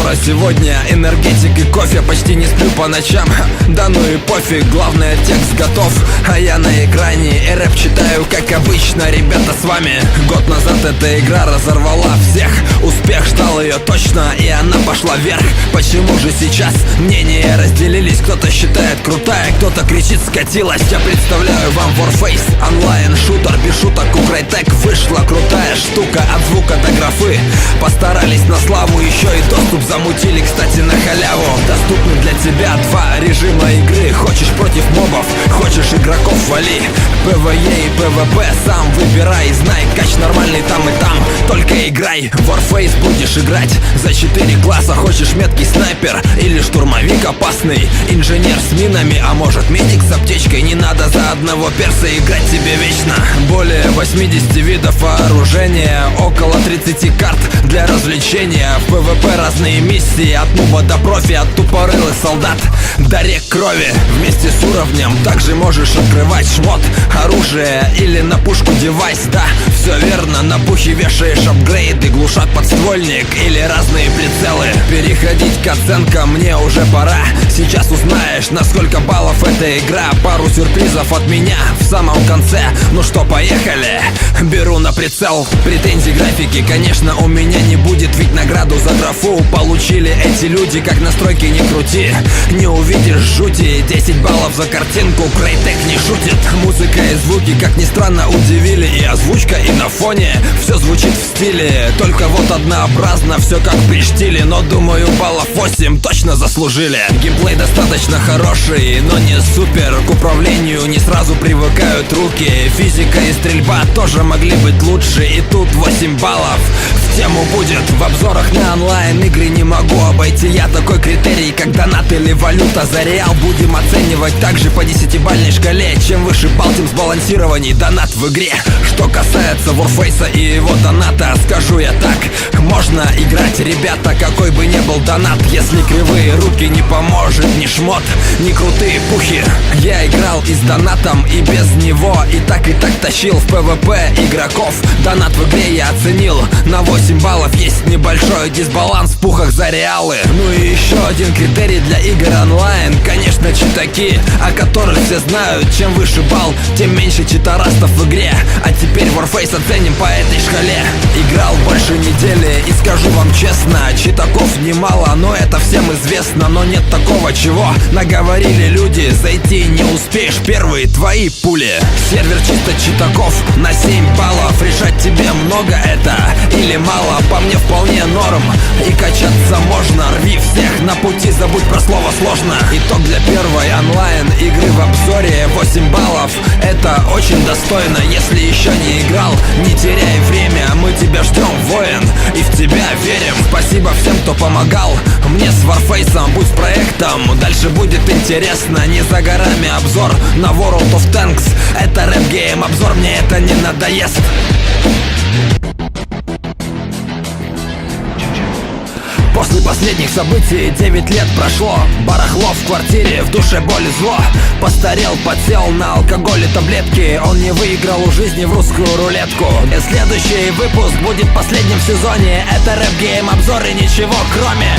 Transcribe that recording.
обзора сегодня энергетик и кофе. Почти не сплю по ночам, да ну и пофиг, главное текст готов. А я на экране и рэп читаю, как обычно. Ребята, с вами год назад эта игра разорвала всех. Успех ждал ее точно, и она пошла вверх. Почему же сейчас мнения разделились? Кто-то считает крутая, кто-то кричит скатилась. Я представляю вам Warface, онлайн-шутер. Без шуток у Crytek вышла крутая штука. От звука до графы постарались на славу. Еще и доступ замутили, кстати, на халяву. Доступны для тебя два режима игры. Хочешь против мобов, хочешь игроков, вали. PvE и PvP сам выбирай. Знай, кач нормальный там и там, только играй. В Warface будешь играть за 4 класса. Хочешь меткий снайпер или штурмовик опасный, инженер с минами, а может медик с аптечкой. Не надо за одного перса играть тебе вечно. Более 80 видов вооружения, около 30 карт для развлечения. В PvP разные миссии, от нуба до профи, от тупорылых солдат до рек крови. Вместе с уровнем также можешь открывать шмот, оружие или на пушку девайс. Да, все верно, на пухе вешаешь апгрейды, глушак, подствольник или разные прицелы. Переходить к оценкам мне уже пора. Сейчас узнаешь, на сколько баллов эта игра. Пару сюрпризов от меня в самом конце. Ну что, поехали? Беру на прицел. Претензий графики, конечно, у меня не будет, ведь награду за графу получили эти люди. Как настройки не крути, не увидишь жути. 10 баллов за картинку, Crytek не шутит. Музыка и звуки, как ни странно, удивили. И озвучка, и на фоне все звучит в стиле. Только вот однообразно, все как при штиле. Но думаю, баллов 8 точно заслужили. Геймплей достаточно хороший, но не супер. К управлению не сразу привыкают руки. Физика и стрельба тоже могли быть лучше. И тут 8 баллов в тему будет. В обзорах на онлайн игры не могу обойти я такой критерий, как донат или валюта. За реал будем оценивать также по 10-бальной шкале. Чем выше балл, тем сбалансированней донат в игре. Что касается Warface и его доната, скажу я так: можно играть, ребята, какой бы ни был донат. Если кривые руки не поможет ни шмот, ни крутые пухи. Я играл и с донатом, и без него, и так тащил в PvP игроков. Донат в игре я оценил на 8 баллов. Есть небольшой дисбаланс в пухах за реалы. Ну и еще один критерий для игр онлайн, конечно, читаки, о которых все знают. Чем выше балл, тем меньше читерастов в игре. А теперь Warface оценим по этой шкале. Играл больше недели и скажу вам честно, читаков немало, но это всем известно. Но нет такого, чего наговорили люди. Зайти не успеешь, первые твои пули. Сервер чисто читаков на 7 баллов. Решать тебе, много это или мало. По мне вполне норм, и качаться можно. Рви всех на пути, забудь про слово сложно. Итог для первой онлайн игры в обзоре 8 баллов. Это очень достойно. Если еще не играл, не теряй время. Мы тебя ждем, воин, и в тебя верим. Спасибо всем, кто помогал мне с Warface'ом. Будь с проектом, дальше будет интересно. Не за горами обзор на World of Tanks. Это рэп-гейм обзор, мне это не надоест. После последних событий 9 лет прошло. Барахло в квартире, в душе боль и зло. Постарел, подсел на алкоголь и таблетки. Он не выиграл у жизни в русскую рулетку. И следующий выпуск будет последним в сезоне. Это рэп-гейм обзор и ничего кроме.